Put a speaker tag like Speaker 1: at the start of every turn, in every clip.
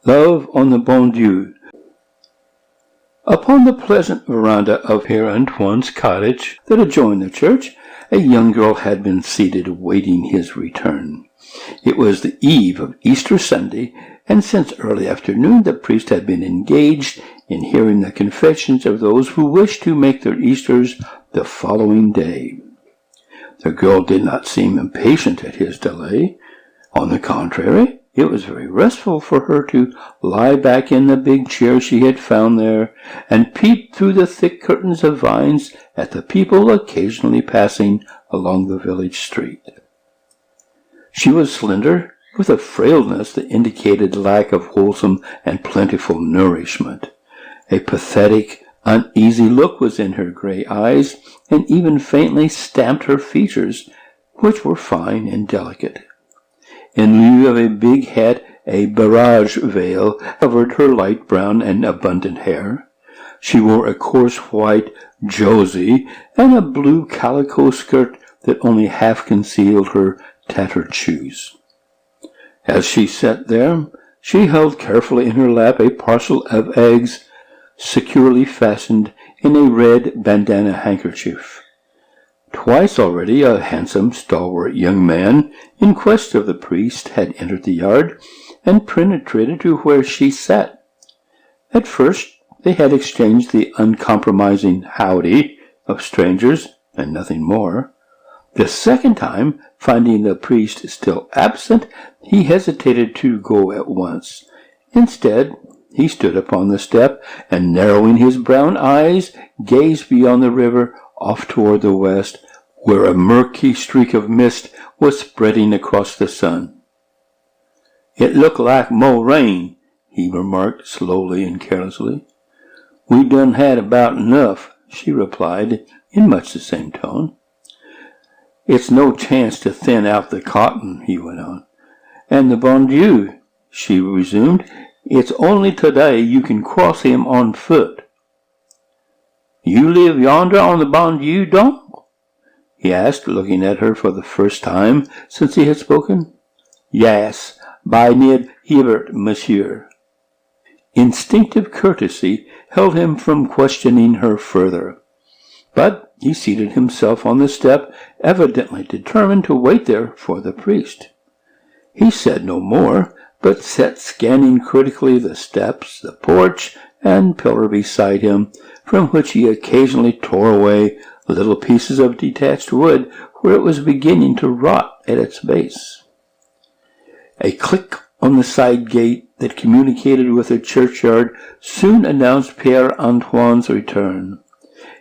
Speaker 1: Love on the Bon Dieu. Upon the pleasant veranda of Père Antoine's cottage that adjoined the church, a young girl had been seated awaiting his return. It was the eve of Easter Sunday, and since early afternoon the priest had been engaged in hearing the confessions of those who wished to make their Easters the following day. The girl did not seem impatient at his delay. On the contrary, it was very restful for her to lie back in the big chair she had found there and peep through the thick curtains of vines at the people occasionally passing along the village street. She was slender, with a frailness that indicated lack of wholesome and plentiful nourishment. A pathetic, uneasy look was in her gray eyes, and even faintly stamped her features, which were fine and delicate. In lieu of a big hat, a barrage veil covered her light brown and abundant hair. She wore a coarse white josie and a blue calico skirt that only half concealed her tattered shoes. As she sat there, she held carefully in her lap a parcel of eggs securely fastened in a red bandana handkerchief. Twice already a handsome, stalwart young man in quest of the priest had entered the yard and penetrated to where she sat. At first they had exchanged the uncompromising howdy of strangers and nothing more. The second time, finding the priest still absent, he hesitated to go at once. Instead, he stood upon the step and, narrowing his brown eyes, gazed beyond the river off toward the west, where a murky streak of mist was spreading across the sun. "It look like mo' rain," he remarked slowly and carelessly. "We done had about enough," she replied in much the same tone. "It's no chance to thin out the cotton," he went on. "And the Bon Dieu," she resumed, "it's only today you can cross him on foot." "You live yonder on the Bon Dieu, donc?" he asked, looking at her for the first time since he had spoken. "Yes, by near Hebert, monsieur." Instinctive courtesy held him from questioning her further, but he seated himself on the step, evidently determined to wait there for the priest. He said no more, but sat scanning critically the steps, the porch, and pillar beside him, from which he occasionally tore away little pieces of detached wood where it was beginning to rot at its base. A click on the side gate that communicated with the churchyard soon announced Père Antoine's return.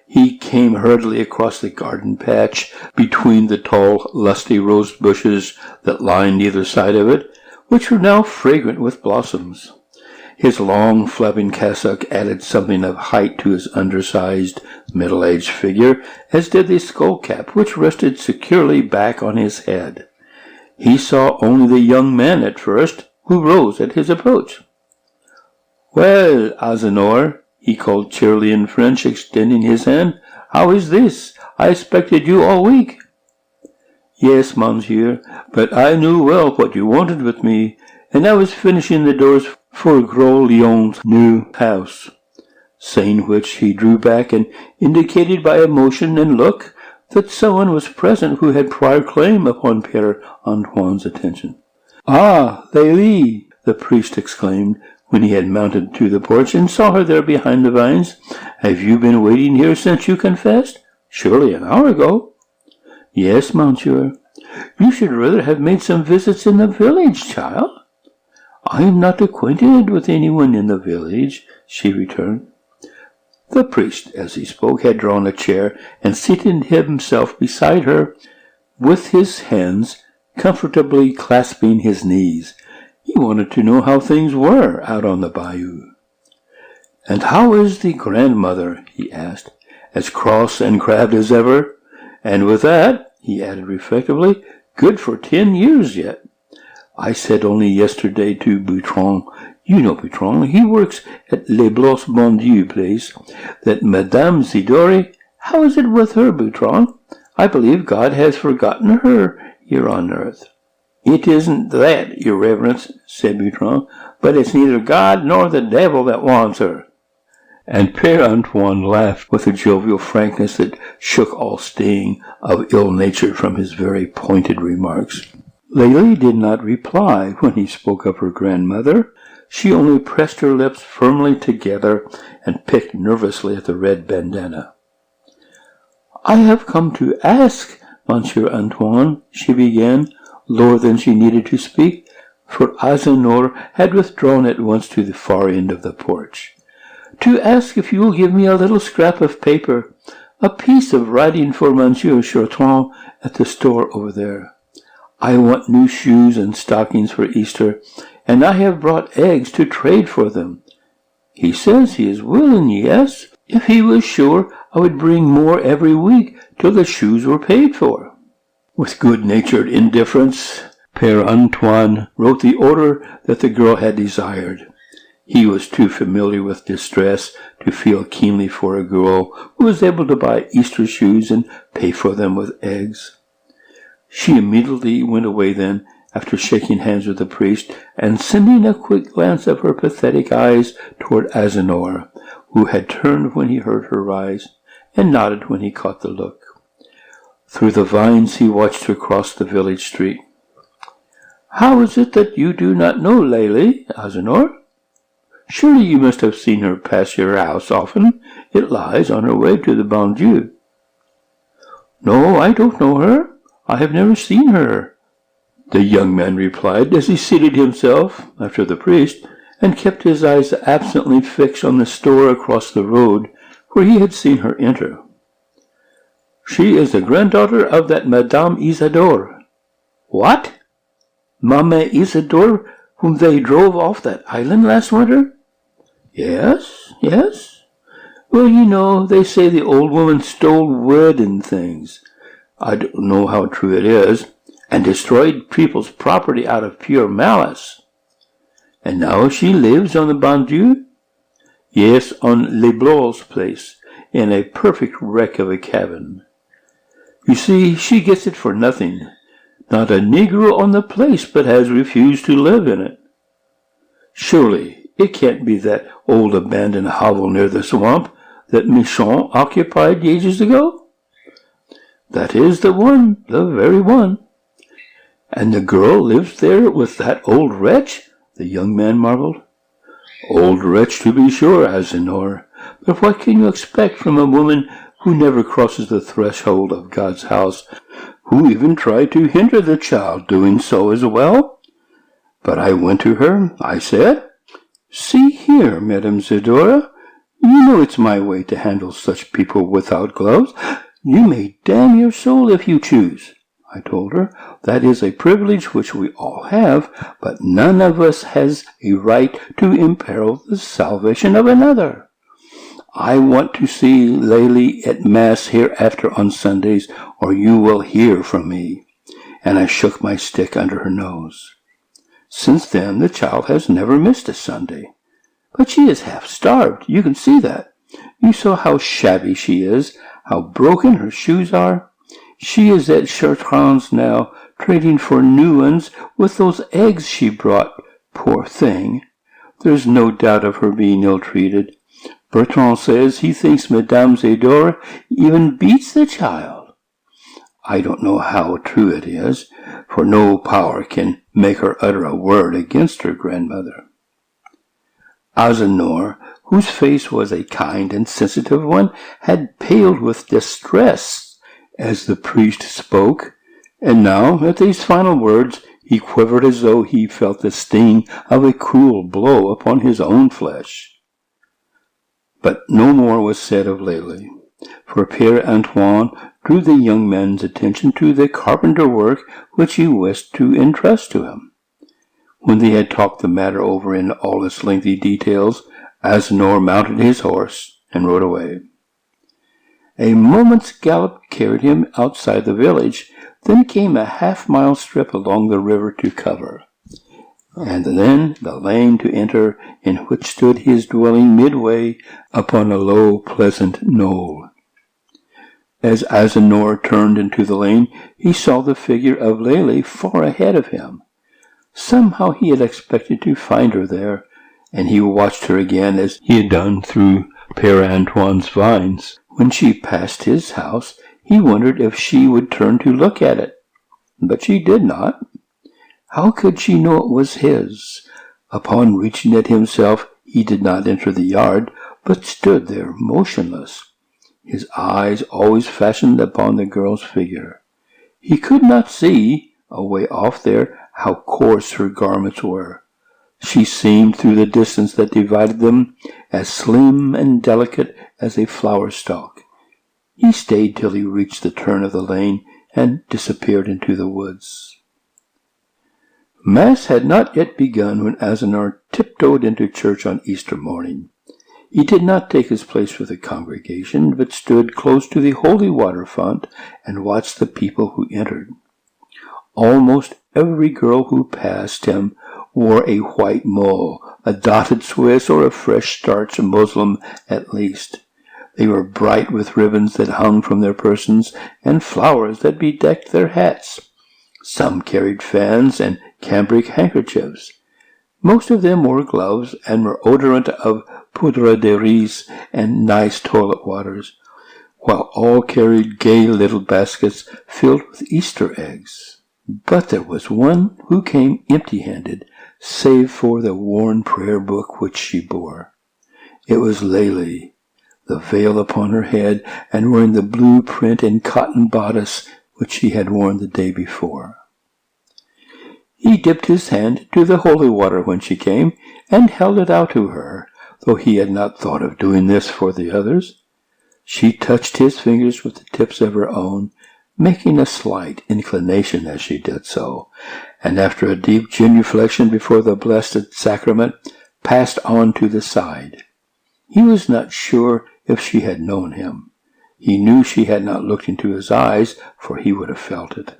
Speaker 1: He came hurriedly across the garden patch between the tall, lusty rose bushes that lined either side of it, which were now fragrant with blossoms. His long, flapping cassock added something of height to his undersized, middle-aged figure, as did the skull-cap, which rested securely back on his head. He saw only the young man at first, who rose at his approach. "Well, Azenor," he called cheerily in French, extending his hand, "how is this? I expected you all week." "Yes, monsieur, but I knew well what you wanted with me, and I was finishing the doors for Gros Lyon's new house," saying which he drew back and indicated by a motion and look that someone was present who had prior claim upon Père Antoine's attention. "Ah, Lélie!" the priest exclaimed, when he had mounted to the porch and saw her there behind the vines. "Have you been waiting here since you confessed? Surely an hour ago." "Yes, monsieur." "You should rather have made some visits in the village, child." "I am not acquainted with anyone in the village," she returned. The priest, as he spoke, had drawn a chair and seated himself beside her, with his hands comfortably clasping his knees. He wanted to know how things were out on the bayou. "And how is the grandmother?" he asked. "As cross and crabbed as ever? And with that," he added reflectively, "good for 10 years yet. I said only yesterday to Boutron, you know Boutron, he works at Les Blos Bon Dieu place, that Madame Zidore, how is it with her, Boutron? I believe God has forgotten her here on earth." "It isn't that, your reverence," said Boutron, but it's neither God nor the devil that wants her." And Père Antoine laughed with a jovial frankness that shook all sting of ill nature from his very pointed remarks. Lélie did not reply when he spoke of her grandmother. She only pressed her lips firmly together and picked nervously at the red bandana. "I have come to ask, Monsieur Antoine," she began, lower than she needed to speak, for Azanor had withdrawn at once to the far end of the porch, "to ask if you will give me a little scrap of paper, a piece of writing for Monsieur Chartrand at the store over there. I want new shoes and stockings for Easter, and I have brought eggs to trade for them. He says he is willing, yes, if he was sure I would bring more every week till the shoes were paid for." With good-natured indifference, Père Antoine wrote the order that the girl had desired. He was too familiar with distress to feel keenly for a girl who was able to buy Easter shoes and pay for them with eggs. She immediately went away then, after shaking hands with the priest, and sending a quick glance of her pathetic eyes toward Azanor, who had turned when he heard her rise, and nodded when he caught the look. Through the vines he watched her cross the village street. "How is it that you do not know Lélie, Azanor? Surely you must have seen her pass your house often. It lies on her way to the Bon Dieu." "No, I don't know her. I have never seen her," the young man replied as he seated himself after the priest and kept his eyes absently fixed on the store across the road where he had seen her enter. "She is the granddaughter of that Madame Isidore." "What? Mama Isidore, whom they drove off that island last winter?" Yes. Well, you know, they say the old woman stole wood and things. I don't know how true it is, and destroyed people's property out of pure malice. And now she lives on the Bon Dieu? Yes, on Les Bleau's place, in a perfect wreck of a cabin. You see, she gets it for nothing. Not a Negro on the place but has refused to live in it. Surely it can't be that old abandoned hovel near the swamp that Michon occupied ages ago? That is the one, the very one. And the girl lives there with that old wretch? The young man marveled. Old wretch, to be sure, Azanor. But what can you expect from a woman who never crosses the threshold of God's house, who even tried to hinder the child doing so as well? But I went to her. I said, "See here, Madame Zedora, you know it's my way to handle such people without gloves. You may damn your soul if you choose." I told her, "That is a privilege which we all have, but none of us has a right to imperil the salvation of another. I want to see Lélie at Mass hereafter on Sundays, or you will hear from me." And I shook my stick under her nose. Since then, the child has never missed a Sunday. But she is half starved. You can see that. You saw how shabby she is, how broken her shoes are. She is at Chartrand's now, trading for new ones with those eggs she brought. Poor thing. There's no doubt of her being ill-treated. Bertrand says he thinks Madame Zedore even beats the child. I don't know how true it is, for no power can make her utter a word against her grandmother. Azanor, whose face was a kind and sensitive one, had paled with distress as the priest spoke, and now, at these final words, he quivered as though he felt the sting of a cruel blow upon his own flesh. But no more was said of Lélie, for Père Antoine drew the young man's attention to the carpenter work which he wished to entrust to him. When they had talked the matter over in all its lengthy details, Azanor mounted his horse and rode away. A moment's gallop carried him outside the village, then came a half-mile strip along the river to cover, and then the lane to enter, in which stood his dwelling midway upon a low, pleasant knoll. As Azanor turned into the lane, he saw the figure of Lélie far ahead of him. Somehow he had expected to find her there, and he watched her again as he had done through Père Antoine's vines. When she passed his house, he wondered if she would turn to look at it. But she did not. How could she know it was his? Upon reaching it himself, he did not enter the yard, but stood there motionless, his eyes always fastened upon the girl's figure. He could not see, away off there, how coarse her garments were. She seemed, through the distance that divided them, as slim and delicate as a flower stalk. He stayed till he reached the turn of the lane and disappeared into the woods. Mass had not yet begun when Azenor tiptoed into church on Easter morning. He did not take his place with the congregation, but stood close to the holy water font and watched the people who entered. Almost every girl who passed him wore a white mull, a dotted Swiss, or a fresh starched muslin at least. They were bright with ribbons that hung from their persons and flowers that bedecked their hats. Some carried fans and cambric handkerchiefs. Most of them wore gloves and were odorant of poudre de riz and nice toilet waters, while all carried gay little baskets filled with Easter eggs. But there was one who came empty-handed, save for the worn prayer book which she bore. It was Lélie, the veil upon her head, and wearing the blue print and cotton bodice which she had worn the day before. He dipped his hand to the holy water when she came, and held it out to her, though he had not thought of doing this for the others. She touched his fingers with the tips of her own, making a slight inclination as she did so, and after a deep genuflection before the blessed sacrament, passed on to the side. He was not sure if she had known him. He knew she had not looked into his eyes, for he would have felt it.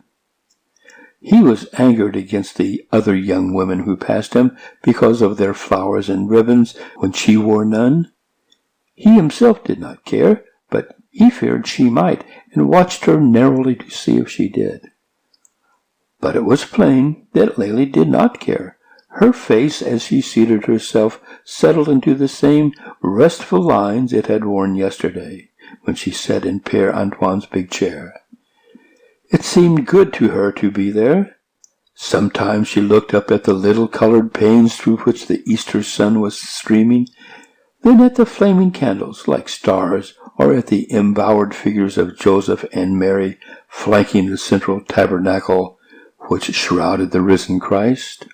Speaker 1: He was angered against the other young women who passed him because of their flowers and ribbons when she wore none. He himself did not care, but he feared she might, and watched her narrowly to see if she did. But it was plain that Lélie did not care. Her face, as she seated herself, settled into the same restful lines it had worn yesterday, when she sat in Père Antoine's big chair. It seemed good to her to be there. Sometimes she looked up at the little colored panes through which the Easter sun was streaming, then at the flaming candles like stars, or at the embowered figures of Joseph and Mary flanking the central tabernacle which shrouded the risen Christ.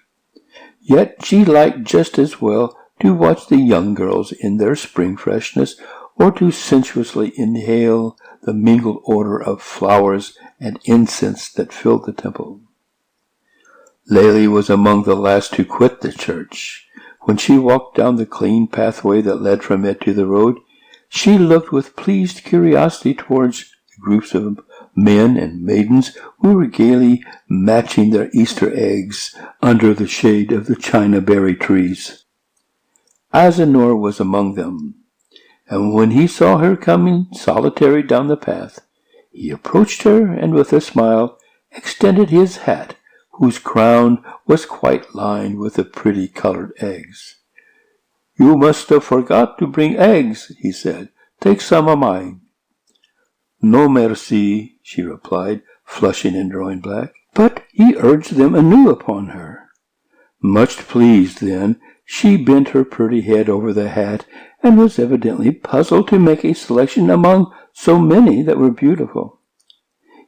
Speaker 1: Yet she liked just as well to watch the young girls in their spring freshness, or to sensuously inhale the mingled odor of flowers and incense that filled the temple. Lélie was among the last to quit the church. When she walked down the clean pathway that led from it to the road, she looked with pleased curiosity towards the groups of men and maidens who were gaily matching their Easter eggs under the shade of the china berry trees. Azenor was among them, and when he saw her coming solitary down the path, he approached her and with a smile extended his hat, whose crown was quite lined with the pretty colored eggs. "You must have forgot to bring eggs," he said. "Take some of mine." "No, merci," she replied, flushing and drawing back. But he urged them anew upon her. Much pleased, then, she bent her pretty head over the hat, and was evidently puzzled to make a selection among so many that were beautiful.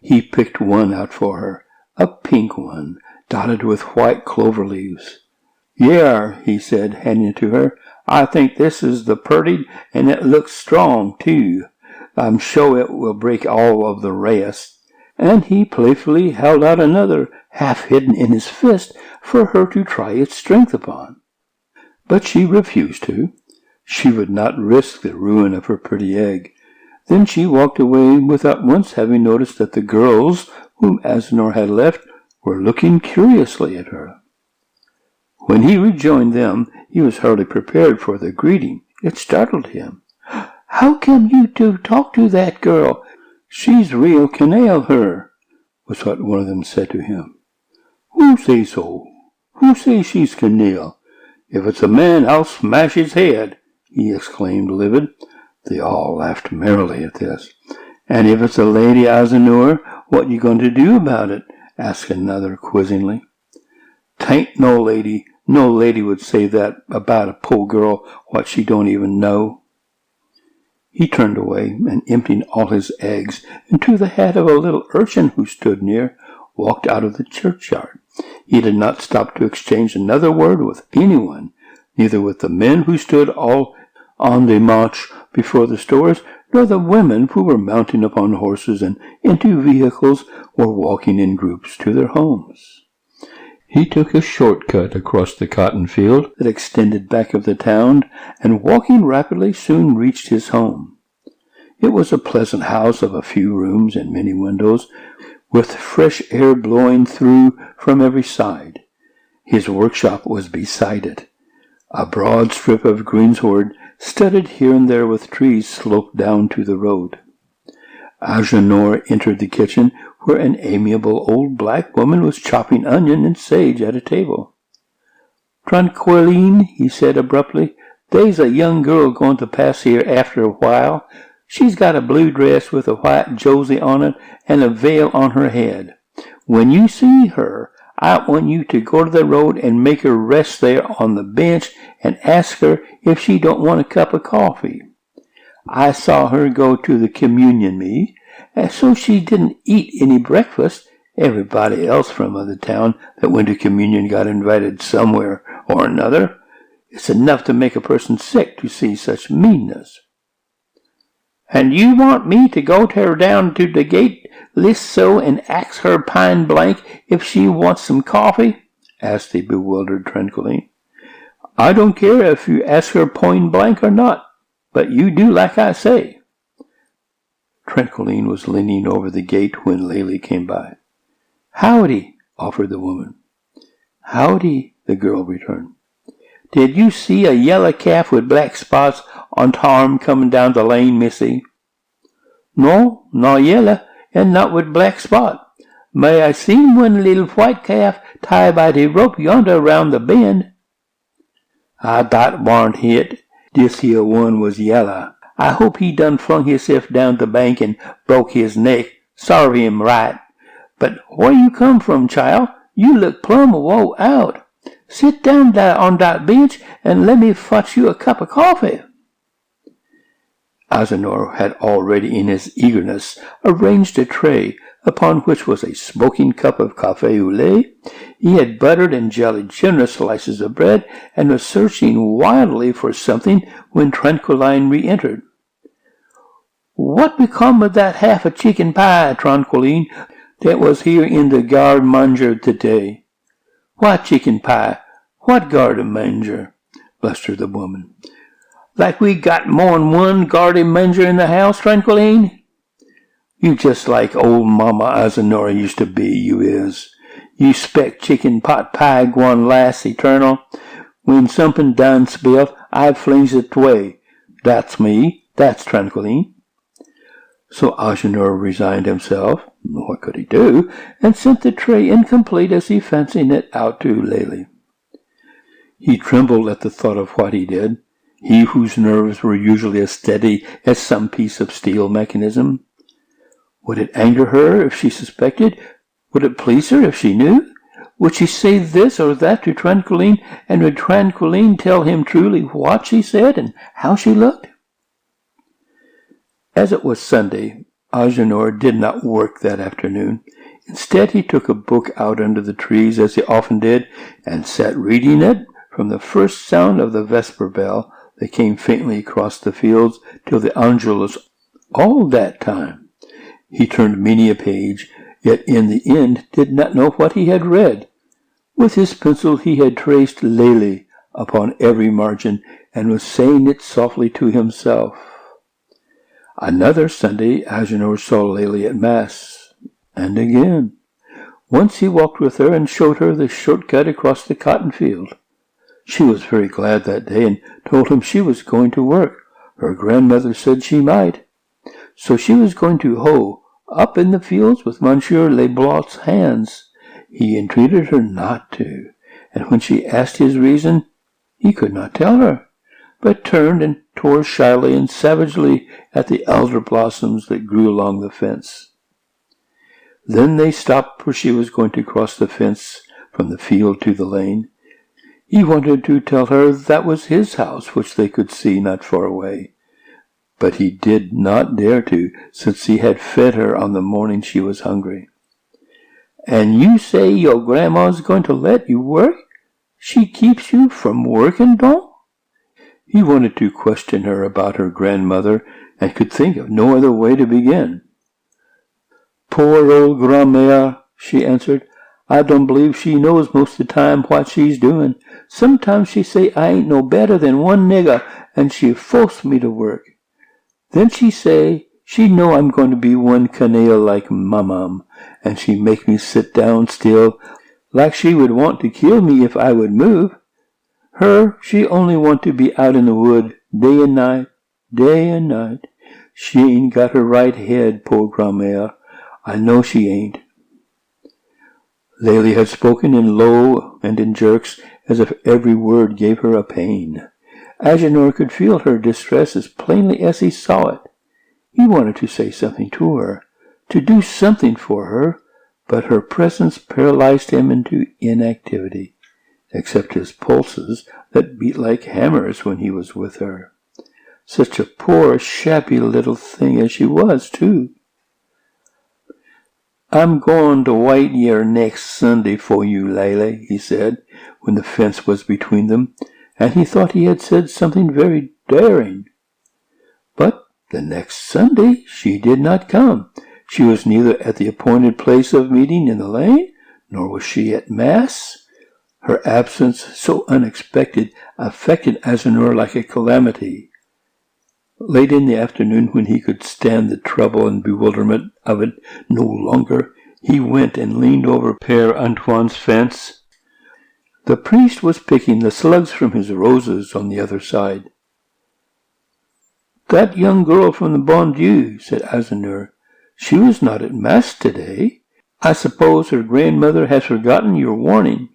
Speaker 1: He picked one out for her, a pink one, dotted with white clover leaves. "Here," he said, handing it to her. "I think this is the purty, and it looks strong, too. I'm sure it will break all of the rest." And he playfully held out another, half hidden in his fist, for her to try its strength upon. But she refused to. She would not risk the ruin of her pretty egg. Then she walked away without once having noticed that the girls whom Azenor had left were looking curiously at her. When he rejoined them, he was hardly prepared for the greeting. It startled him. "How come you to talk to that girl? She's real canaille, her," was what one of them said to him. "Who say so?" Who says she's can kneel? If it's a man, I'll smash his head, he exclaimed, livid. They all laughed merrily at this. And if it's a lady, Azenor, what you going to do about it? Asked another quizzingly. 'Tain't no lady. No lady would say that about a poor girl what she don't even know. He turned away, and emptying all his eggs into the hat of a little urchin who stood near, walked out of the churchyard. He did not stop to exchange another word with anyone, neither with the men who stood all on the march before the stores, nor the women who were mounting upon horses and into vehicles or walking in groups to their homes. He took a short-cut across the cotton field that extended back of the town, and walking rapidly soon reached his home. It was a pleasant house of a few rooms and many windows, with fresh air blowing through from every side. His workshop was beside it. A broad strip of greensward, studded here and there with trees, sloped down to the road. Agenor entered the kitchen, where an amiable old black woman was chopping onion and sage at a table. "Tranquilline," he said abruptly, "they's a young girl going to pass here after a while. She's got a blue dress with a white josie on it and a veil on her head. When you see her, I want you to go to the road and make her rest there on the bench and ask her if she don't want a cup of coffee. I saw her go to the communion meet, and so she didn't eat any breakfast. Everybody else from the town that went to communion got invited somewhere or another. It's enough to make a person sick to see such meanness." "And you want me to go tear down to the gate list so and ask her pine blank if she wants some coffee?" asked the bewildered Tranquilline. "I don't care if you ask her point blank or not, but you do like I say." Tranquilline was leaning over the gate when Lely came by. "Howdy," offered the woman. "Howdy," the girl returned. "Did you see a yellow calf with black spots on t'arm coming down the lane, missy?" "No, not yellow, and not with black spot. May I seen one little white calf tied by the rope yonder round the bend." "That warn't it. This here one was yellow. I hope he done flung hisself down the bank and broke his neck. Sarve him right. But where you come from, child? You look plumb woe out. Sit down there on that bench and let me fetch you a cup of coffee." Azenor had already in his eagerness arranged a tray upon which was a smoking cup of café au lait. He had buttered and jellied generous slices of bread and was searching wildly for something when Tranquilline re-entered. "What become of that half a chicken pie, Tranquilline, that was here in the garde manger today?" "What chicken pie? What garde manger?" blustered the woman. "Like we got more'n one garde manger in the house, Tranquilline? You just like old Mama Azenor used to be, you is. You spec chicken pot pie gwine last eternal. When something done spilt, I flings it away. That's me. That's Tranquilline." So Agenor resigned himself, what could he do, and sent the tray incomplete as he fancied it out to Lely. He trembled at the thought of what he did, he whose nerves were usually as steady as some piece of steel mechanism. Would it anger her if she suspected? Would it please her if she knew? Would she say this or that to Tranquilline, and would Tranquilline tell him truly what she said and how she looked? As it was Sunday, Agenor did not work that afternoon. Instead, he took a book out under the trees, as he often did, and sat reading it from the first sound of the vesper bell that came faintly across the fields till the Angelus. All that time he turned many a page, yet in the end did not know what he had read. With his pencil he had traced Lely upon every margin, and was saying it softly to himself. Another Sunday Agenor saw Lely at Mass, and again. Once he walked with her and showed her the short-cut across the cotton field. She was very glad that day, and told him she was going to work. Her grandmother said she might. So she was going to hoe up in the fields with Monsieur Leblanc's hands. He entreated her not to, and when she asked his reason, he could not tell her, but turned and tore shyly and savagely at the alder blossoms that grew along the fence. Then they stopped where she was going to cross the fence from the field to the lane. He wanted to tell her that was his house, which they could see not far away, but he did not dare to, since he had fed her on the morning she was hungry. "And you say your grandma's going to let you work? She keeps you from working, don't?" He wanted to question her about her grandmother, and could think of no other way to begin. "Poor old grandmère," she answered. "I don't believe she knows most of the time what she's doing. Sometimes she say I ain't no better than one nigger, and she force me to work. Then she say she know I'm going to be one canaille like mamam, and she make me sit down still, like she would want to kill me if I would move. Her, she only want to be out in the wood, day and night, day and night. She ain't got her right head, poor grandmère. I know she ain't." Lélie had spoken in low and in jerks, as if every word gave her a pain. Agenor could feel her distress as plainly as he saw it. He wanted to say something to her, to do something for her, but her presence paralyzed him into inactivity, except his pulses that beat like hammers when he was with her. Such a poor, shabby little thing as she was, too. "I'm going to White Year next Sunday for you, Lélie," he said, when the fence was between them, and he thought he had said something very daring. But the next Sunday she did not come. She was neither at the appointed place of meeting in the lane, nor was she at Mass. Her absence, so unexpected, affected Agenor like a calamity. Late in the afternoon, when he could stand the trouble and bewilderment of it no longer, he went and leaned over Père Antoine's fence. The priest was picking the slugs from his roses on the other side. "That young girl from the Bon Dieu," said Agenor. "She was not at Mass today. I suppose her grandmother has forgotten your warning."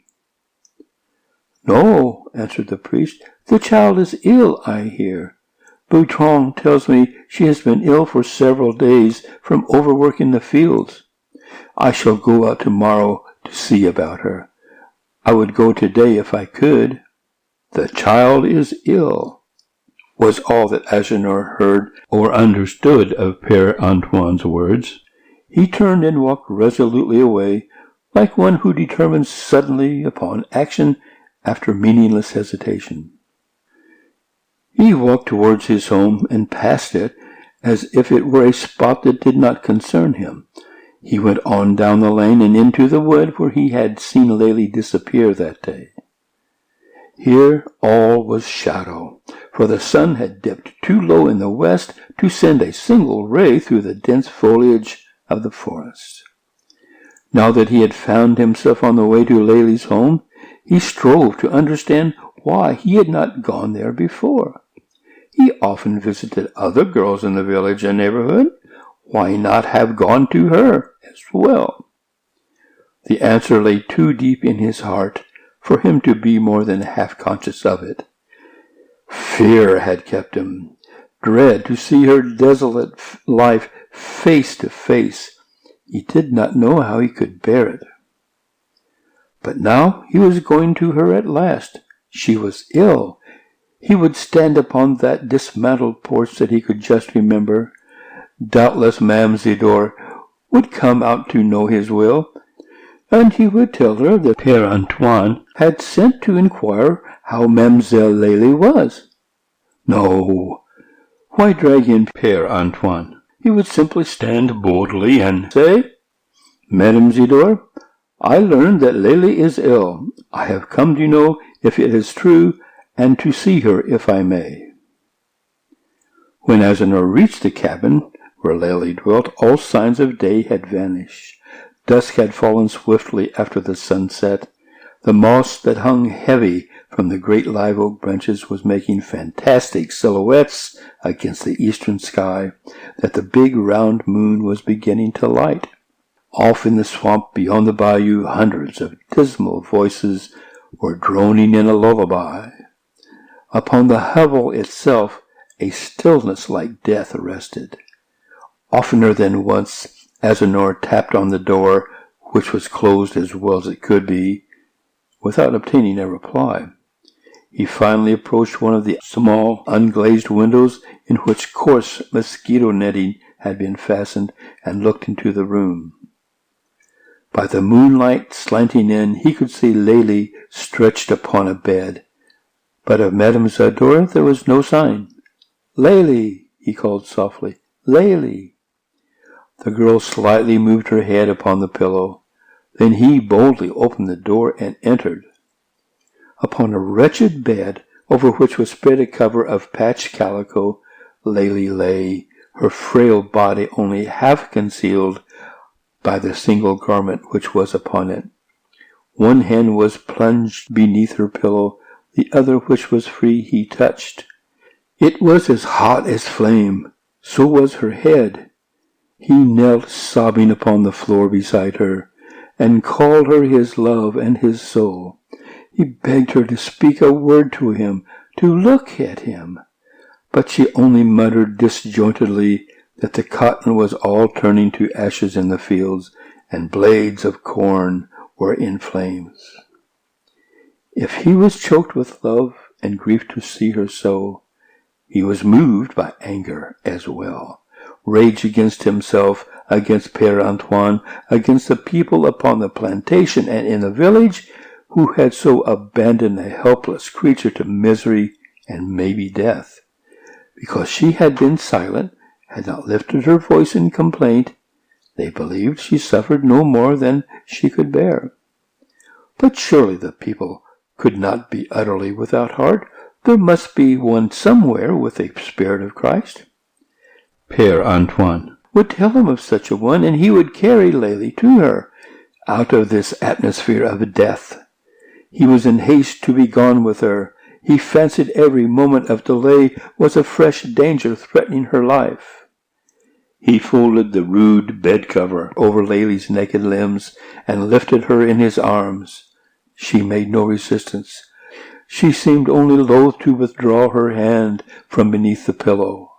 Speaker 1: "No," answered the priest. "The child is ill, I hear. Bertrand tells me she has been ill for several days from overwork in the fields. I shall go out tomorrow to see about her. I would go today if I could." "The child is ill," was all that Agenor heard or understood of Père Antoine's words. He turned and walked resolutely away, like one who determines suddenly upon action after meaningless hesitation. He walked towards his home and past it as if it were a spot that did not concern him. He went on down the lane and into the wood where he had seen Lélie disappear that day. Here all was shadow, for the sun had dipped too low in the west to send a single ray through the dense foliage of the forest. Now that he had found himself on the way to Lélie's home, he strove to understand why he had not gone there before. He often visited other girls in the village and neighborhood. Why not have gone to her as well? The answer lay too deep in his heart for him to be more than half conscious of it. Fear had kept him. Dread to see her desolate life face to face. He did not know how he could bear it. But now he was going to her at last. She was ill. He would stand upon that dismantled porch that he could just remember. Doubtless Ma'am Zidore would come out to know his will, and he would tell her that Père Antoine had sent to inquire how Mademoiselle Lélie was. No, why drag in Père Antoine? He would simply stand boldly and say, "Madame Zidore, I learned that Lélie is ill. I have come to know if it is true, and to see her if I may." When Agenor reached the cabin where Lélie dwelt, all signs of day had vanished. Dusk had fallen swiftly after the sunset. The moss that hung heavy from the great live oak branches was making fantastic silhouettes against the eastern sky that the big round moon was beginning to light. Off in the swamp beyond the bayou, hundreds of dismal voices or droning in a lullaby. Upon the hovel itself, a stillness like death rested. Oftener than once, Azenor tapped on the door, which was closed as well as it could be, without obtaining a reply. He finally approached one of the small, unglazed windows in which coarse mosquito netting had been fastened, and looked into the room. By the moonlight slanting in, he could see Lélie stretched upon a bed, but of Madame Zador there was no sign. "Lélie," he called softly, "Lélie." The girl slightly moved her head upon the pillow. Then he boldly opened the door and entered. Upon a wretched bed, over which was spread a cover of patched calico, Lélie lay, her frail body only half concealed by the single garment which was upon it. One hand was plunged beneath her pillow, the other, which was free, he touched. It was as hot as flame, so was her head. He knelt sobbing upon the floor beside her, and called her his love and his soul. He begged her to speak a word to him, to look at him. But she only muttered disjointedly that the cotton was all turning to ashes in the fields, and blades of corn were in flames. If he was choked with love and grief to see her so, he was moved by anger as well, rage against himself, against Père Antoine, against the people upon the plantation and in the village, who had so abandoned a helpless creature to misery and maybe death. Because she had been silent, had not lifted her voice in complaint, they believed she suffered no more than she could bear. But surely the people could not be utterly without heart. There must be one somewhere with the Spirit of Christ. Père Antoine would tell him of such a one, and he would carry Lélie to her, out of this atmosphere of death. He was in haste to be gone with her. He fancied every moment of delay was a fresh danger threatening her life. He folded the rude bed cover over Lélie's naked limbs and lifted her in his arms. She made no resistance. She seemed only loath to withdraw her hand from beneath the pillow.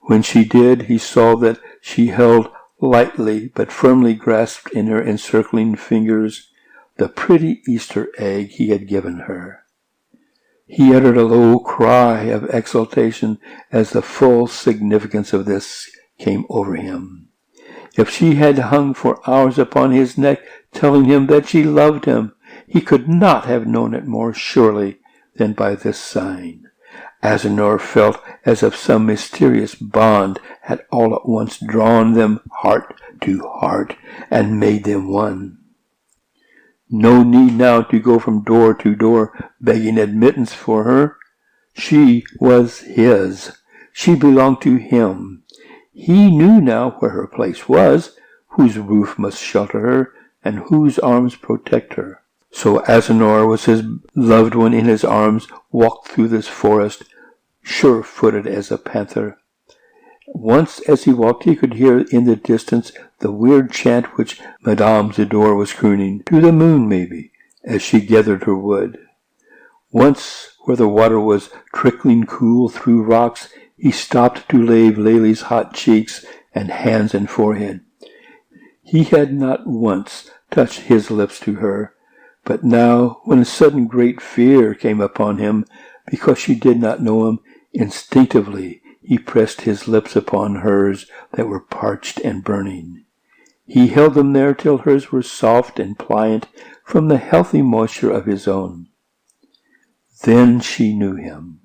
Speaker 1: When she did, he saw that she held lightly but firmly grasped in her encircling fingers the pretty Easter egg he had given her. He uttered a low cry of exultation as the full significance of this came over him. If she had hung for hours upon his neck, telling him that she loved him, he could not have known it more surely than by this sign. Azenor felt as if some mysterious bond had all at once drawn them heart to heart and made them one. No need now to go from door to door begging admittance for her. She was his. She belonged to him. He knew now where her place was, whose roof must shelter her, and whose arms protect her. So Azenor, with his loved one in his arms, walked through this forest, sure-footed as a panther. Once as he walked, he could hear in the distance the weird chant which Madame Zador was crooning, to the moon maybe, as she gathered her wood. Once, where the water was trickling cool through rocks, he stopped to lave Lélie's hot cheeks and hands and forehead. He had not once touched his lips to her, but now, when a sudden great fear came upon him, because she did not know him, instinctively he pressed his lips upon hers that were parched and burning. He held them there till hers were soft and pliant from the healthy moisture of his own. Then she knew him.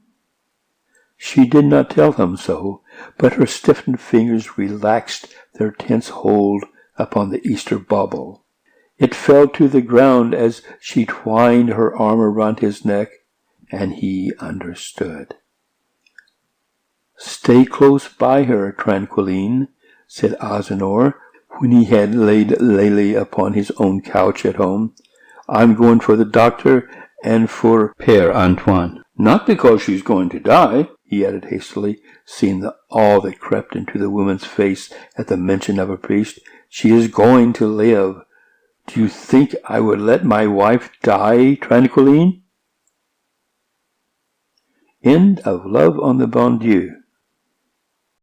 Speaker 1: She did not tell him so, but her stiffened fingers relaxed their tense hold upon the Easter bauble. It fell to the ground as she twined her arm around his neck, and he understood. "Stay close by her, Tranquilline," said Azenor, when he had laid Lélie upon his own couch at home. "I'm going for the doctor and for Père Antoine. Not because she's going to die," he added hastily, seeing the awe that crept into the woman's face at the mention of a priest. "She is going to live. Do you think I would let my wife die, Tranquilline? End of Love on the Bon Dieu.